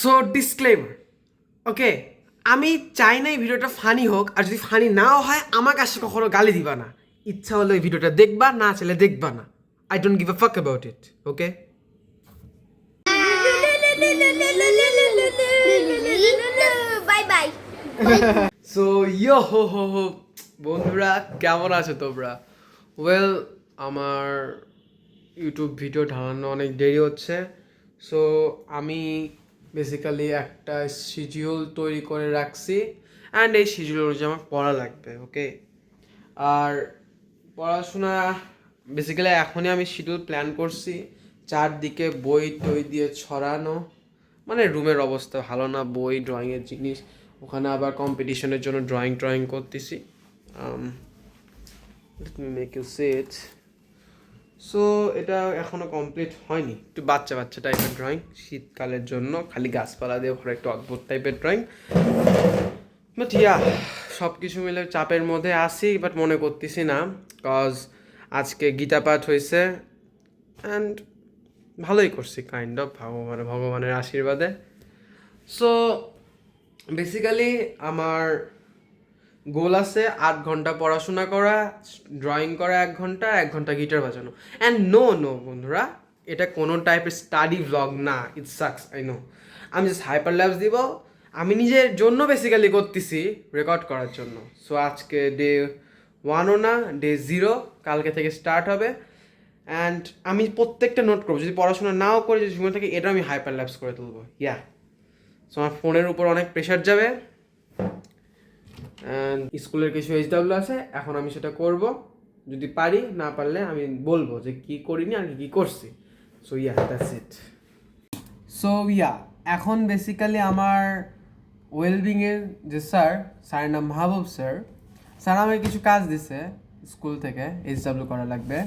So disclaimer, ওকে, আমি চাই না এই ভিডিওটা ফানি হোক, আর যদি ফানি নাও হয় আমার কাছে কখনো গালি দিবা না। ইচ্ছা হলে এই ভিডিওটা দেখবা, না চাইলে দেখবা না। I don't give a fuck about it, okay? Bye bye. So yo ho ho হো বন্ধুরা, কেমন আছো তোমরা? ওয়েল, আমার ইউটিউব ভিডিও ঢালানো অনেক দেরি হচ্ছে। সো আমি বেসিক্যালি একটা শিডিউল তৈরি করে রাখছি, অ্যান্ড এই শিডিউল অনুযায়ী আমার পড়া লাগবে, ওকে? আর পড়াশোনা বেসিক্যালি এখনই আমি শিডিউল প্ল্যান করছি। চারদিকে বই টই দিয়ে ছড়ানো, মানে রুমের অবস্থা ভালো না, বই ড্রয়িংয়ের জিনিস, ওখানে আবার কম্পিটিশনের জন্য ড্রয়িং করতেছি। Let me make you see it. So এটা এখনো কমপ্লিট হয়নি, একটু বাচ্চা বাচ্চা টাইপের ড্রয়িং, শীতকালের জন্য খালি গাছপালা দিয়ে ভরা একটু অদ্ভুত টাইপের ড্রয়িং। বাট ইয়া, সব কিছু মিলে চাপের মধ্যে আসি, বাট মনে করতেছি না, কজ আজকে গীতা পাঠ হয়েছে অ্যান্ড ভালোই করছি কাইন্ড অফ, ভগবানের আশীর্বাদে। সো বেসিক্যালি আমার গোল আছে 8 ঘন্টা পড়াশোনা করা, ড্রয়িং করা 1 ঘন্টা, 1 ঘন্টা গিটার বাজানো। অ্যান্ড নো বন্ধুরা, এটা কোনো টাইপের স্টাডি ভ্লগ না, ইট সাকস, আই নো। আমি জাস্ট হাইপার ল্যাবস দিব, আমি নিজের জন্য বেসিক্যালি করতেছি, রেকর্ড করার জন্য। সো আজকে ডে 1ও না, ডে 0, কালকে থেকে স্টার্ট হবে। অ্যান্ড আমি প্রত্যেকটা নোট করবো, যদি পড়াশোনা নাও করে যদি সময় থাকে, এটা আমি হাইপার ল্যাবস করে তুলবো। ইয়া, সো আমার ফোনের উপর অনেক প্রেশার যাবে। অ্যান্ড স্কুলের কিছু এইচডাব্লিউ আছে, এখন আমি সেটা করব। যদি পারি, না পারলে আমি বলবো যে কি করিনি আর কি করছি। So yeah, that's it. So yeah, এখন বেসিক্যালি আমার ওয়েলবিংয়ের যে স্যারের নাম মাহবুব স্যার আমাকে কিছু কাজ দিছে স্কুল থেকে, এইচডাব্লিউ করা লাগবে।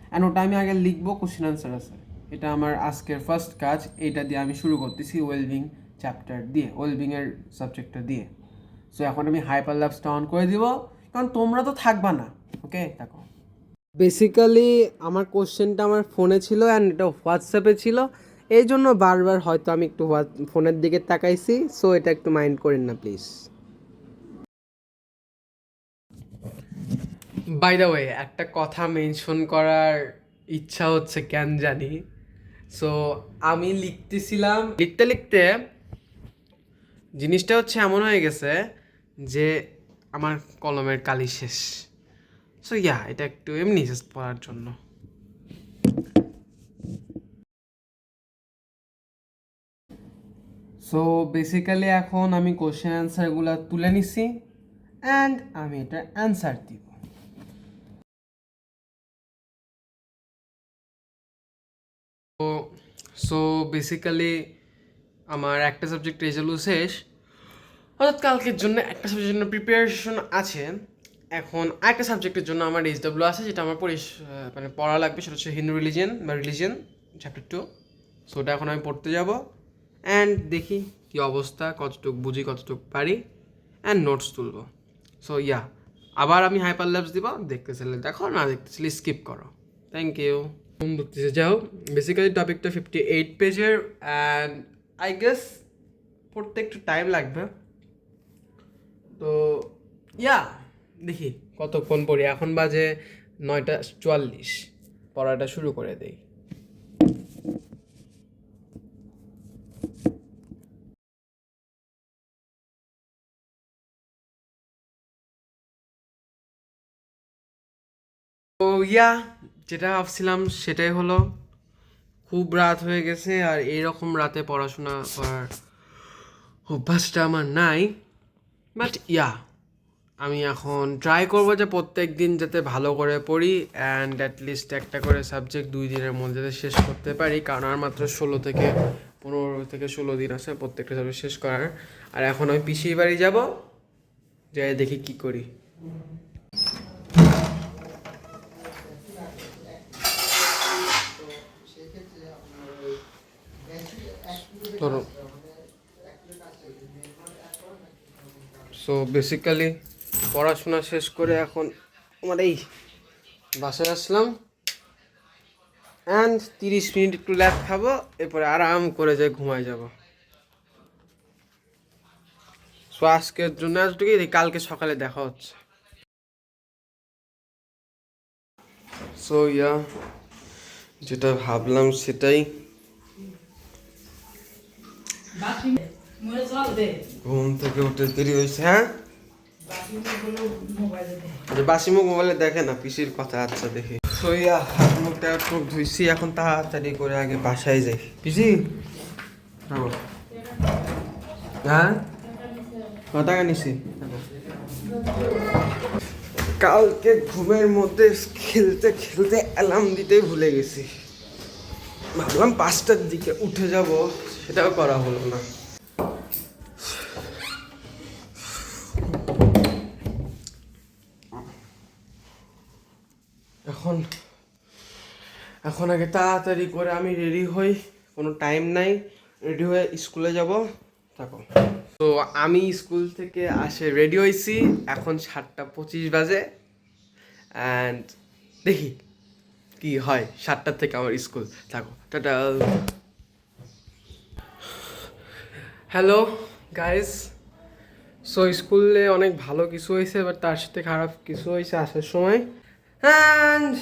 অ্যান্ড ওটা আমি আগে লিখবো, কোশ্চেন আনসার আছে। এটা আমার আজকের ফার্স্ট কাজ, এইটা দিয়ে আমি শুরু করতেছি, ওয়েলবিং চ্যাপ্টার দিয়ে, ওয়েলবিংয়ের সাবজেক্টটা দিয়ে। সো এখন আমি হাইপার ল্যাবসটা অন করে দিব, কারণ তোমরা তো থাকবা না, ওকে? দেখো, বেসিক্যালি আমার কোশ্চেনটা আমার ফোনে ছিল অ্যান্ড এটা হোয়াটসঅ্যাপে ছিল, এই জন্য বারবার হয়তো আমি একটু ফোনের দিকে তাকাইছি। সো এটা একটু মাইন্ড করেন না প্লিজ। বাই দ্য ওয়ে, একটা কথা মেনশন করার ইচ্ছা হচ্ছে কেন জানি। সো আমি লিখতেছিলাম, লিখতে লিখতে জিনিসটা হচ্ছে এমন হয়ে গেছে যে আমার কলমের কালি শেষ। সো ইয়া, এটা একটু এমনি জাস্ট পড়ার জন্য। সো বেসিক্যালি এখন আমি কোশ্চেন অ্যান্সারগুলো তুলে নিছি অ্যান্ড আমি এটার অ্যান্সার দিব। তো সো বেসিক্যালি আমার একটা সাবজেক্ট রেজাল্ট শেষ, অর্থাৎ কালকের জন্য একটা সাবজেক্টের জন্য প্রিপারেশন আছে। এখন আরেকটা সাবজেক্টের জন্য আমার এইচডাব্লিউ আছে, যেটা আমার মানে পড়া লাগবে, সেটা হচ্ছে হিন্দু রিলিজিয়ন চ্যাপ্টার 2। সো ওটা এখন আমি পড়তে যাব অ্যান্ড দেখি কী অবস্থা, কতটুকু বুঝি, কতটুকু পারি, অ্যান্ড নোটস তুলব। সো ইয়া, আবার আমি হাইপার ল্যাবস দিব, দেখতে চাইলে দেখো, না দেখতে চাইলে স্কিপ করো। Thank you. বুঝতেছে, যাও, বেসিক্যালি টপিকটা 58 পেজের অ্যান্ড আই গেস পড়তে একটু টাইম লাগবে। তো ইয়া, দেখি কতক্ষণ পড়ি। এখন বাজে 9:44, পড়াটা শুরু করে দেই। তো ইয়া, যেটা ভাবছিলাম সেটাই হলো, খুব রাত হয়ে গেছে, আর এইরকম রাতে পড়াশোনা করার অভ্যাসটা আমার নাই। বাট ইয়া, আমি এখন ট্রাই করবো যে প্রত্যেক দিন যাতে ভালো করে পড়ি অ্যান্ড অ্যাটলিস্ট একটা করে সাবজেক্ট 2 দিনের মধ্যে যাতে শেষ করতে পারি, কারণ আর মাত্র 15 থেকে 16 দিন আছে প্রত্যেকটা সাবজেক্ট শেষ করার। আর এখন আমি পিসির বাড়ি যাব, যাই দেখি কি করি। ধরো, সো বেসিক্যালি পড়াশোনা শেষ করে এখন আমার এই বাসায় আসলাম অ্যান্ড 30 মিনিট একটু ল্যাব খাবো, এরপরে আরাম করে যাই ঘুমায় যাব। সো আজকের জন্য আজকে কালকে সকালে দেখা হচ্ছে। সো ইয়া যেটা ভাবলাম সেটাই। ঘুম থেকে উঠে দেরি হয়েছে। হ্যাঁ বাসিমুখ মোবাইলে দেখে না, পিসির কথা। আচ্ছা দেখি। সো ইয়া হাত মুখটা খুব ধুইছি, এখন তাড়াতাড়ি করে আগে বাসায় যাই। পিসি হ্যাঁ কত টাকা নিছি? কালকে ঘুমের মধ্যে খেলতে খেলতে অ্যালার্ম দিতেই ভুলে গেছি। ভাবলাম 5টার দিকে উঠে যাব, সেটাও করা হলো না। এখন আগে তাড়াতাড়ি করে আমি রেডি হই, কোনো টাইম নাই, রেডি হয়ে স্কুলে যাব। থাকো। তো আমি স্কুল থেকে রেডি হয়েছি, এখন 7:25 বাজে। অ্যান্ড দেখি কি হয়, 7টার থেকে আমার স্কুল। থাকো, টাটা। হ্যালো গাইস, সো স্কুলে অনেক ভালো কিছু হয়েছে, বাট তার সাথে খারাপ কিছু হয়েছে আসার সময়। অ্যান্ড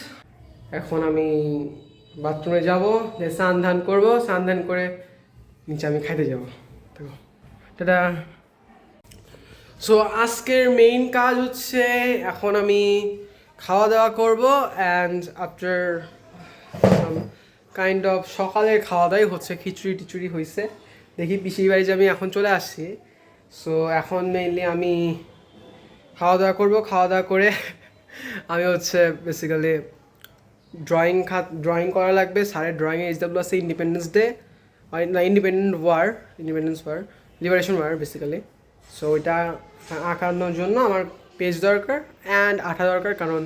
এখন আমি বাথরুমে যাব, যে স্নান ধান করবো, স্নান ধান করে নিচে আমি খাইতে যাবো। দেখো টাটা। সো আজকের মেইন কাজ হচ্ছে এখন আমি খাওয়া দাওয়া করবো। অ্যান্ড আফটার কাইন্ড অফ সকালের খাওয়া দাওয়াই হচ্ছে, খিচুড়ি টিচুড়ি হয়েছে। দেখি পিসির বাড়ি যে আমি এখন চলে আসছি। সো এখন মেইনলি আমি খাওয়া দাওয়া করবো, খাওয়া দাওয়া করে আমি হচ্ছে বেসিক্যালি ড্রয়িং করা লাগবে। স্যারের ড্রয়িংয়ে SW আছে ইন্ডিপেন্ডেন্স ডে, না independence war, liberation war basically. So ওইটা আঁকানোর জন্য আমার পেজ দরকার অ্যান্ড আঠা দরকার, কারণ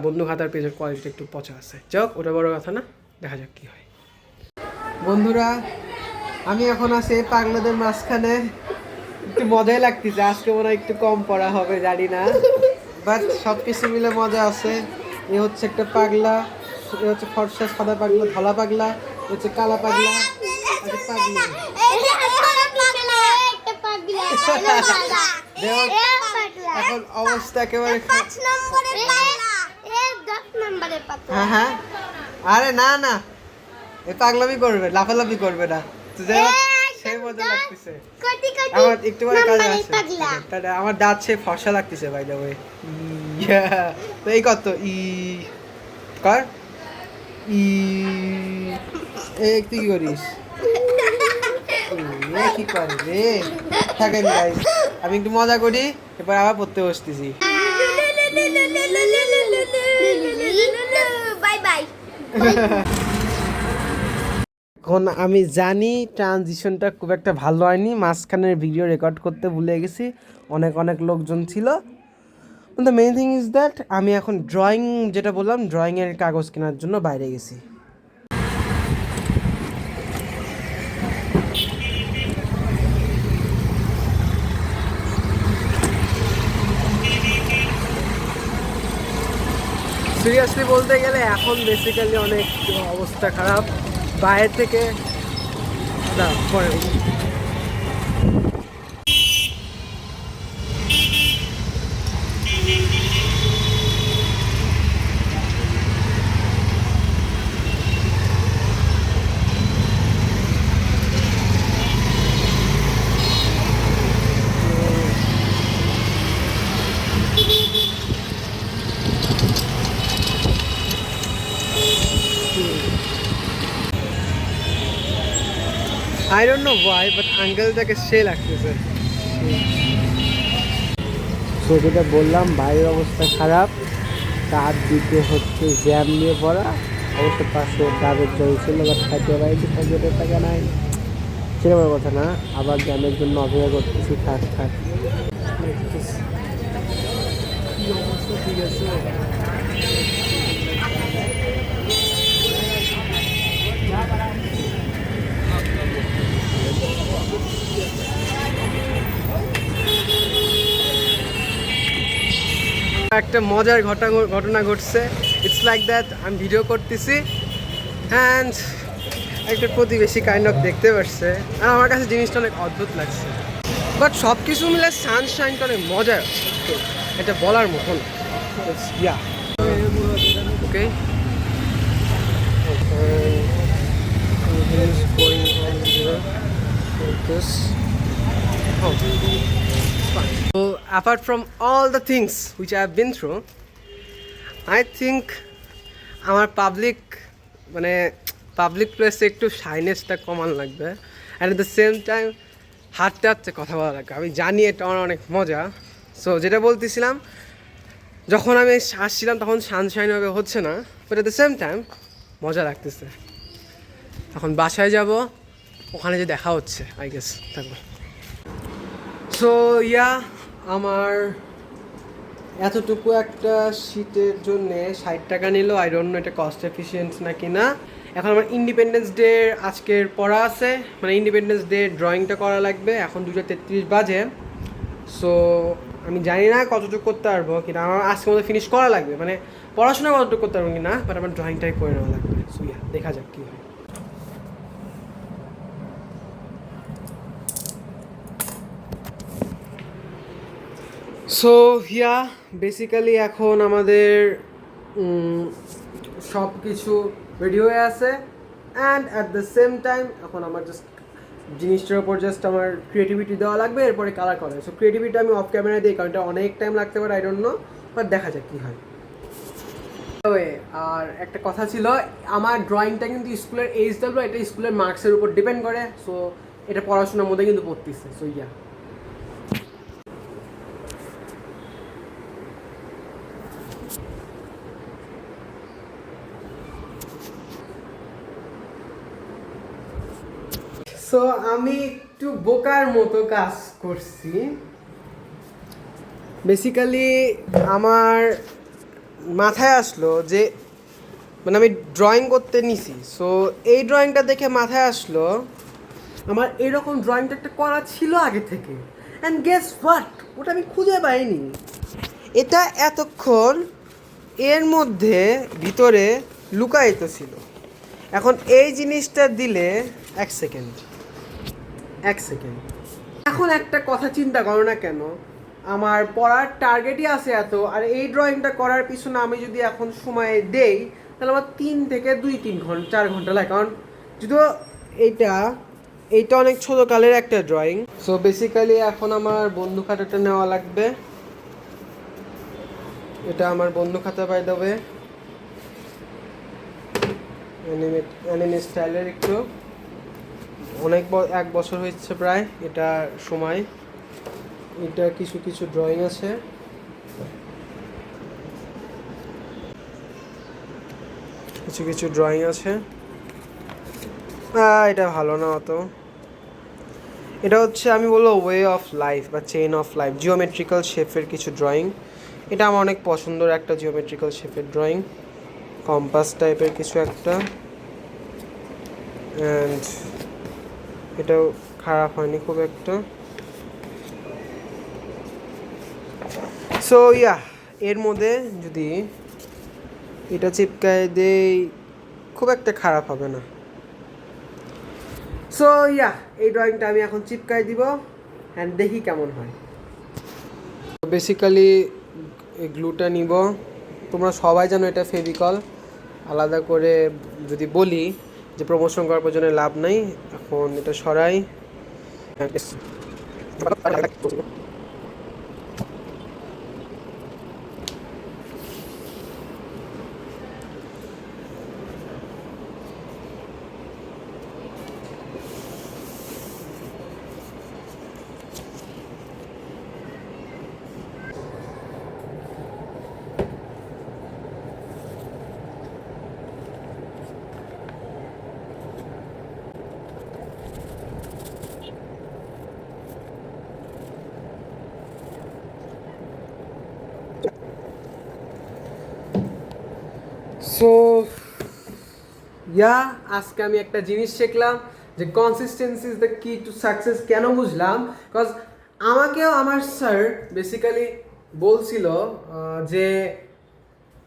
বন্ধু খাতার পেজের কোয়ালিটিটা একটু পচা আছে। যাক, ওটা বড় কথা না, দেখা যাক কী হয়। বন্ধুরা, আমি এখন আছি পাগলাদের মাঝখানে, একটু মজাই লাগতেছে। আজকে মনে হয় একটু কম পড়া হবে, জানি না, বাট সব কিছু মিলে মজা আছে। এ হচ্ছে একটা পাগলা, এ হচ্ছে ফর্সা সাদা পাগলা, ধলা পাগলা, এ হচ্ছে কালা পাগলা, পাগলা। এখন অবস্থা একেবারে। হ্যাঁ হ্যাঁ, আরে না না, এ পাগলামি করবে, লাফালাফি করবে না। তো যাই হোক, সেই মজা লাগতেছে। আমার একটু পরে কাজে আছে। আমার দাঁত সে ফর্সা লাগতেছে, বাই দ্য ওয়ে। তো এই কত ই কর ই, তুই কি করিস? কি করে রে? থাকেন গাইস, আমি একটু মজা করি, এরপর আবার পড়তে বসতেছি। Bye bye. এখন আমি জানি ট্রানজিশনটা খুব একটা ভালো হয়নি, মাঝখানের ভিডিও রেকর্ড করতে ভুলে গেছি, অনেক লোকজন ছিল। The main thing is that আমি এখন ড্রয়িং, যেটা বললাম, ড্রয়িংয়ের কাগজ কেনার জন্য বাইরে গেছি। সিরিয়াসলি বলতে গেলে এখন বেসিক্যালি অনেক অবস্থা খারাপ। বাইরে থেকে I don't know why, but আঙ্কেলটাকে সে লাগতেছে। সো যেটা বললাম, বাইরের অবস্থা খারাপ, তার দিকে হচ্ছে জ্যাম নিয়ে পড়া। অবশ্য পাশে ডাবের জল ছিল, বাট খাইতে পারিনি, খাইতে টাকা নাই, সেরকম কথা না। আবার জ্যামের জন্য অপেক্ষা করতেছি। থাক ঠিক আছে। একটা মজার ঘটনা ঘটছে। ইটস লাইক দ্যাট, আমি ভিডিও করতেছি অ্যান্ড একটা প্রতিবেশী কাইন্ড অফ দেখতে পারছে, আর আমার কাছে জিনিসটা অনেক অদ্ভুত লাগছে। বাট সব কিছু মিলে সানশাইনটা অনেক মজার, তো এটা বলার মতন। ইয়া ওকে, is going on here like this. Oh, fine. So apart from all the things which I have been through, I think আমার মানে পাবলিক প্লেসে একটু শাইনেসটা কমান লাগবে, and at the same time হাঁটতে হাঁটতে কথা বলা লাগবে। আমি জানি এটা আমার অনেক মজা। সো যেটা বলতেছিলাম, যখন আমি আসছিলাম তখন সানশাইন হবে হচ্ছে না, but at the same time মজা লাগতেছে। এখন বাসায় যাব, ওখানে যে দেখা হচ্ছে আই গেস থাকবো। সো ইয়া, আমার এতটুকু একটা শীতের জন্যে 60 টাকা নিল। আই ডোন্ট নো এটা কস্ট এফিসিয়েন্ট নাকি না। এখন আমার ইন্ডিপেন্ডেন্স ডে আজকের পড়া আছে, মানে ইন্ডিপেন্ডেন্স ডে ড্রয়িংটা করা লাগবে। এখন 2:33 বাজে। সো আমি জানি না কতটুকু করতে পারবো কিনা, আমার আজকের মধ্যে ফিনিশ করা লাগবে, মানে পড়াশোনা কতটুকু করতে পারবো কি না, বাট আমার ড্রয়িংটাই করে নেওয়া লাগবে। সো ইয়া, দেখা যাক কী হয়। সো ইয়া, বেসিক্যালি এখন আমাদের সব কিছু রেডি হয়ে আছে, and at the same time এখন আমার জাস্ট জিনিসটার উপর জাস্ট আমার ক্রিয়েটিভিটি দেওয়া লাগবে, এরপরে কালার করা। সো ক্রিয়েটিভিটি আমি অফ ক্যামেরা দিই, কারণ এটা অনেক টাইম লাগতে পারে, আই ডোন্ট নো, বাট দেখা যাক কী হয়। আর একটা কথা ছিল, আমার ড্রয়িংটা কিন্তু স্কুলের এইচডাব্লিউ, এটা স্কুলের মার্কসের উপর ডিপেন্ড করে। সো এটা পড়াশোনার মধ্যে কিন্তু পড়তেছে। সো ইয়া, সো আমি একটু বোকার মতো কাজ করছি। বেসিক্যালি আমার মাথায় আসলো যে, মানে আমি ড্রয়িং করতে নিছি, সো এই ড্রয়িংটা দেখে মাথায় আসলো আমার এরকম ড্রয়িংটা একটা করা ছিল আগে থেকে, অ্যান্ড গেস হোয়াট, ওটা আমি খুঁজে পাইনি। এটা এতক্ষণ এর মধ্যে ভিতরে লুকায়িত ছিল। এখন এই জিনিসটা দিলে এক সেকেন্ড, এখন একটা কথা চিন্তা করো না কেন, আমার পড়ার টার্গেটই আছে এত, আর এই ড্রয়িংটা করার পিছনে আমি যদি এখন সময় দেই তাহলে আমার 3 থেকে 2-3 ঘন্টা 4 ঘন্টা লাগে, কারণ যদিও এইটা অনেক ছোটোকালের একটা ড্রয়িং। সো বেসিক্যালি এখন আমার বন্ধু খাতাটা নেওয়া লাগবে। এটা আমার বন্ধু খাতা, বাই দ্য ওয়ে অ্যানিমে স্টাইলের, একটু অনেক 1 বছর হয়েছে প্রায় এটা সময়। এটা কিছু কিছু ড্রয়িং আছে, এটা ভালো না অত। এটা হচ্ছে আমি বলবো ওয়ে অফ লাইফ বা চেইন অফ লাইফ, জিওমেট্রিক্যাল শেপের কিছু ড্রয়িং। এটা আমার অনেক পছন্দের একটা জিওমেট্রিক্যাল শেপের ড্রয়িং, কম্পাস টাইপের কিছু একটা, অ্যান্ড এটাও খারাপ হয়নি খুব একটা। সো ইয়া, এর মধ্যে যদি এটা চিপকায় দেই খুব একটা খারাপ হবে না। সো ইয়া, এই ড্রয়িংটা আমি এখন চিপকায় দিব, অ্যান্ড দেখি কেমন হয়। বেসিক্যালি এই গ্লুটা নিব, তোমরা সবাই জানো এটা ফেভিকল, আলাদা করে যদি বলি যে প্রমোশন করার প্রয়োজনে লাভ নাই। এখন এটা সরাই, সো ইয়া, আজকে আমি একটা জিনিস শিখলাম যে কনসিস্টেন্সি ইজ দ্য কি টু সাকসেস। কেন বুঝলাম? বিকজ আমাকেও আমার স্যার বেসিক্যালি বলছিল যে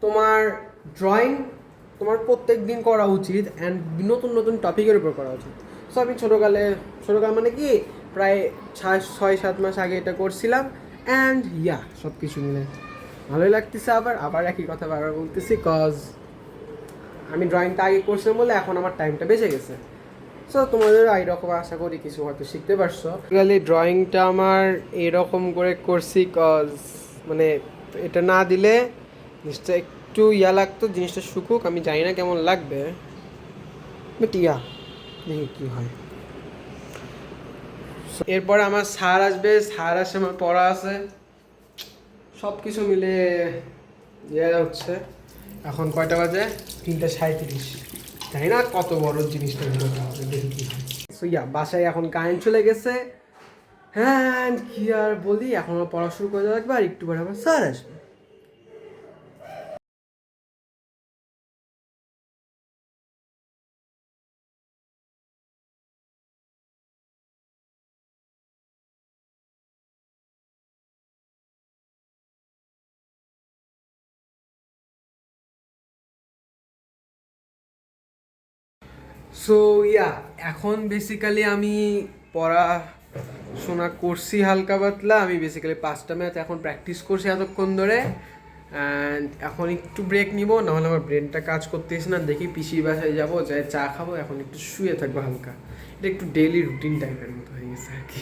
তোমার ড্রয়িং তোমার প্রত্যেক দিন করা উচিত, অ্যান্ড নতুন নতুন টপিকের উপর করা উচিত। সো আমি ছোটোকাল মানে কি প্রায় 6-7 মাস আগে এটা করছিলাম। অ্যান্ড সব কিছু মিলে ভালোই লাগতেছে। আবার একই কথা বারবার বলতেছি, কজ আমি ড্রয়িংটা আগে করছিলাম বলে এখন আমার টাইমটা বেঁচে গেছে। সো তোমাদেরও এইরকম আশা করি কিছু হয়তো শিখতে পারছো। রিয়ালি ড্রয়িংটা আমার এরকম করে করছি কজ মানে এটা না দিলে জিনিসটা একটু লাগতো, জিনিসটা শুকুক, আমি জানি না কেমন লাগবে, বাট দেখি কী হয়। এরপরে আমার স্যার আসবে, স্যার আসে, আমার পড়া আছে, সব কিছু মিলে হচ্ছে। এখন কয়টা বাজে? 3:37। জানি না কত বড় জিনিসটা বেরোতে হবে, দেখি কি হয়। সো বাসায় এখন কারেন্ট চলে গেছে। হ্যাঁ, কি আর বলি, এখন আমার পড়া শুরু করে দেওয়া লাগবে, আর একটু পরে আমার স্যার আসবে। সো এখন বেসিক্যালি আমি পড়াশোনা করছি হালকা পাতলা। আমি বেসিক্যালি 5টা ম্যাচ এখন প্র্যাকটিস করছি এতক্ষণ ধরে। অ্যান্ড এখন একটু ব্রেক নিব, নাহলে আমার ব্রেনটা কাজ করতেছে না। দেখি পিসির বাসায় যাবো, যাই চা খাবো, এখন একটু শুয়ে থাকবো হালকা। এটা একটু ডেইলি রুটিন টাইপের মতো হয়ে গেছে আর কি।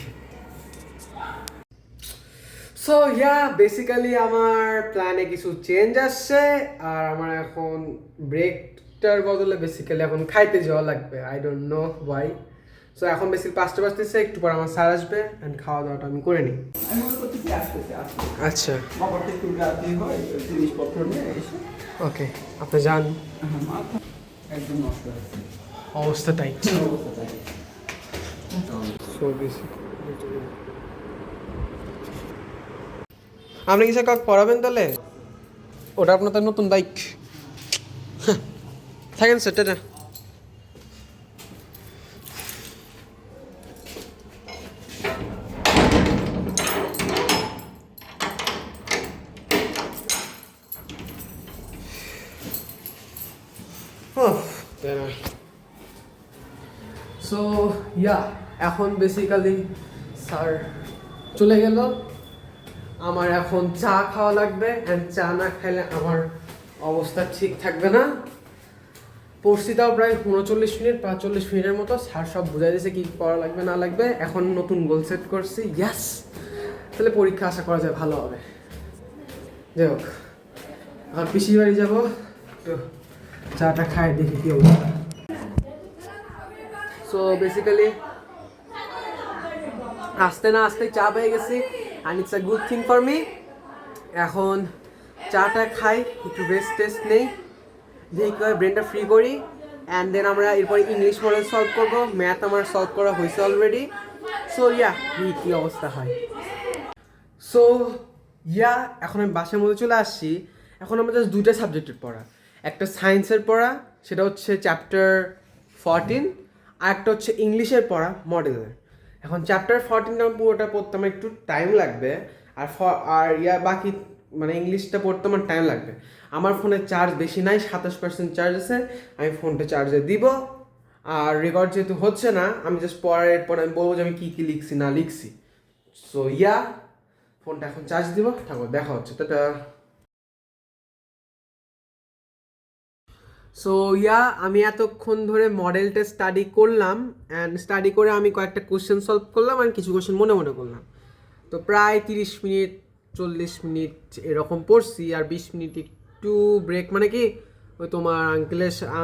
সো বেসিক্যালি আমার প্ল্যানে কিছু চেঞ্জ আসছে, আর আমার এখন ব্রেকটার বদলে বেসিক্যালি এখন খাইতে যাওয়া লাগবে। I don't know Y. So এখন বেসিক্যালি 5টা বাজতেছে, একটু পর আমার স্যার আসবে অ্যান্ড খাওয়া দাওয়াটা আমি করে নিই। আমি মনে করতেছি আসতেছে। আচ্ছা, বাবাটা একটু রাত্রি হয়, জিনিসপত্র নিয়ে এসে ওকে, আপনি যান। মাথা একদম নষ্ট হচ্ছে, অবস্থা টাইট। অবস্থা তাই। সো বেসিক্যালি আপনি কিছু কাউকে পড়াবেন তাহলে? ওটা আপনার তো নতুন বাইক। থাকেন সেটা না। সো এখন বেসিক্যালি স্যার চলে গেল, আমার এখন চা খাওয়া লাগবে। অ্যান্ড চা না খাইলে আমার অবস্থা ঠিক থাকবে না। পড়ছি তাও প্রায় 39 মিনিট 45 মিনিটের মতো। স্যার সব বুঝাই দিয়েছে কি করা লাগবে না লাগবে। এখন নতুন গোল সেট করছি, তাহলে পরীক্ষা আশা করা যায় ভালো হবে। যাই হোক, এখন পিসির বাড়ি যাবো, তো চাটা খাই, দেখি কি অবস্থা। সো বেসিক্যালি আসতে না আসতে চা পেয়ে গেছি, and it's a good thing for me. এখন চাটা খাই, একটু রেস্ট টেস্ট নেই, দেখি কী হয়, ব্রেনটা ফ্রি করি। অ্যান্ড দেন আমরা এরপরে ইংলিশ মডেল সলভ করবো। ম্যাথ আমার সলভ করা হয়েছে অলরেডি। সো কী অবস্থা হয়। সো এখন আমি বাসার মধ্যে চলে আসছি। এখন আমার জাস্ট 2টা সাবজেক্টের পড়া, একটা সায়েন্সের পড়া, সেটা হচ্ছে চ্যাপ্টার 14, আর একটা হচ্ছে ইংলিশের পড়া মডেলের। এখন চ্যাপ্টার 14টা পুরোটা পড়তে আমার একটু টাইম লাগবে, আর বাকি মানে ইংলিশটা পড়তে আমার টাইম লাগবে। আমার ফোনে চার্জ বেশি নাই, 27% চার্জ আছে। আমি ফোনটা চার্জে দিব, আর রেকর্ড যেহেতু হচ্ছে না, আমি জাস্ট পড়ার এরপর আমি বলবো যে আমি কী কী লিখছি না লিখছি। সো ফোনটা এখন চার্জ দিব, থাকো, দেখা হচ্ছে। টাটা। সো আমি এতক্ষণ ধরে মডেলটা স্টাডি করলাম, অ্যান্ড স্টাডি করে আমি কয়েকটা কোশ্চেন সলভ করলাম, আর কিছু কোশ্চেন মনে মনে করলাম। তো প্রায় 30 মিনিট 40 মিনিট এরকম পড়ছি, আর 20 মিনিট একটু ব্রেক, মানে কি ওই তোমার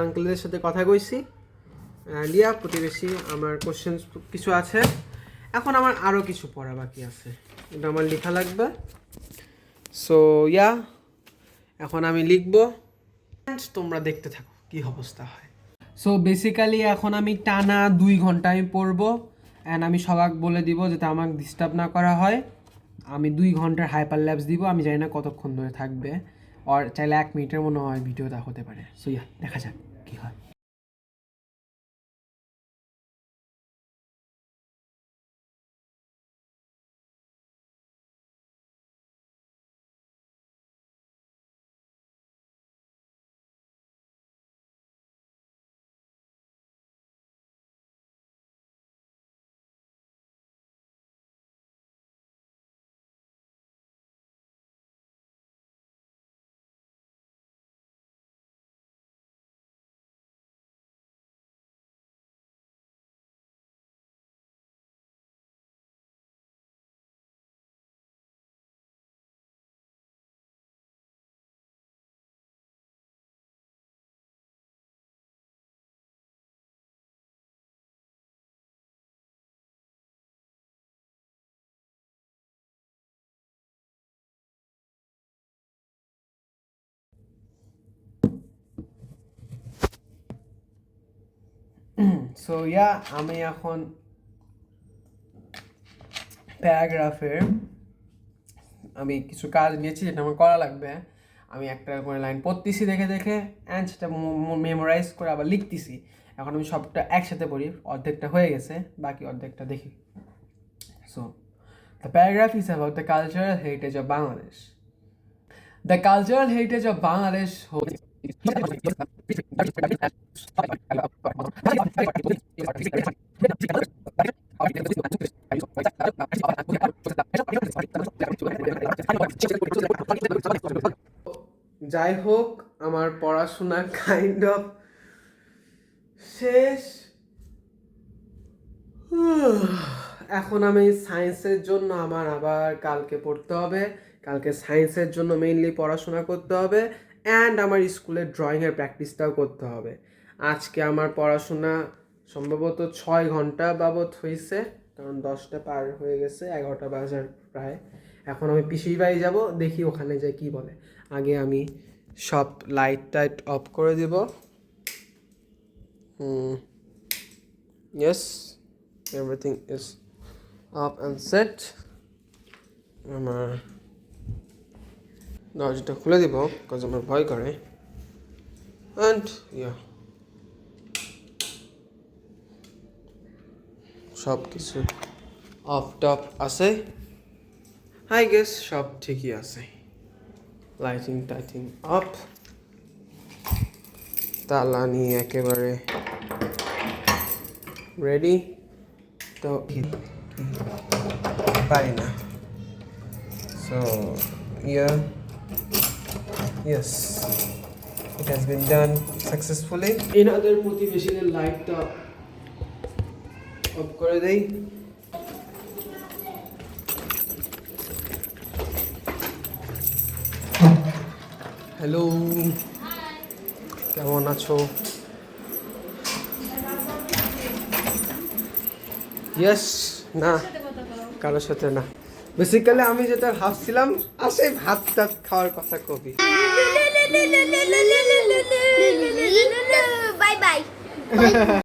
আঙ্কেলদের সাথে কথা কইছি। অ্যান্ড প্রতিবেশী আমার কোশ্চেন কিছু আছে। এখন আমার আরও কিছু পড়া বাকি আছে, এটা আমার লেখা লাগবে। সো এখন আমি লিখবো, তোমরা দেখতে থাকো কি অবস্থা হয়। সো বেসিক্যালি এখন আমি টানা 2 ঘন্টা আমি পড়বো, অ্যান্ড আমি সবাক বলে দিব যাতে আমাকে ডিস্টার্ব না করা হয়। আমি 2 ঘন্টার হাইপার ল্যাপস দিব, আমি জানি না কতক্ষণ ধরে থাকবে, আর চাইলে 1 মিনিটের মনে হয় ভিডিওটা হতে পারে। সো দেখা যাক কি হয়। সো ইয়া আমি এখন প্যারাগ্রাফের আমি কিছু কাজ নিয়েছি যেটা আমার করা লাগবে। আমি একটা করে লাইন পড়তেছি দেখে দেখে, অ্যান্ড সেটা মেমোরাইজ করে আবার লিখতেছি। এখন আমি সবটা একসাথে পড়ি, অর্ধেকটা হয়ে গেছে, বাকি অর্ধেকটা দেখি। So the paragraph is about the cultural heritage of Bangladesh. The cultural heritage of Bangladesh যাই হোক, আমার পড়াশোনা কাইন্ড অফ শেষ। এখন আমি সায়েন্সের জন্য আমার আবার কালকে পড়তে হবে, কালকে সায়েন্সের জন্য মেইনলি পড়াশোনা করতে হবে, অ্যান্ড আমার স্কুলের ড্রয়িংয়ের প্র্যাকটিসটাও করতে হবে। আজকে আমার পড়াশোনা সম্ভবত 6 ঘন্টা বাবদ হয়েছে, কারণ 10টা পার হয়ে গেছে, 11টা বাজার প্রায়। এখন আমি পিসির বাড়ি যাব, দেখি ওখানে যাই কি বলে। আগে আমি সব লাইট টাইট অফ করে দিব। Yes, everything is of and set. আমার দরজাটা খুলে দিব, বিকজ আমার ভয় করে। অ্যান্ড ইয়া, সব কিছু অফ টপ আছে, আই গেস সব ঠিকই আছে। লাইটিং টাইটিং অফ, তালা নিয়ে একেবারে রেডি। তো পারি না, so yes, it has been done successfully. এনাদের প্রতিবেশীদের লাইটটা অফ করে দেই। হ্যালো, কেমন আছো? ইয়েস, না কারোর সাথে না। বেসিক্যালি আমি যেটা ভাবছিলাম, আসে ভাত টাত খাওয়ার কথা কবি। Bye bye.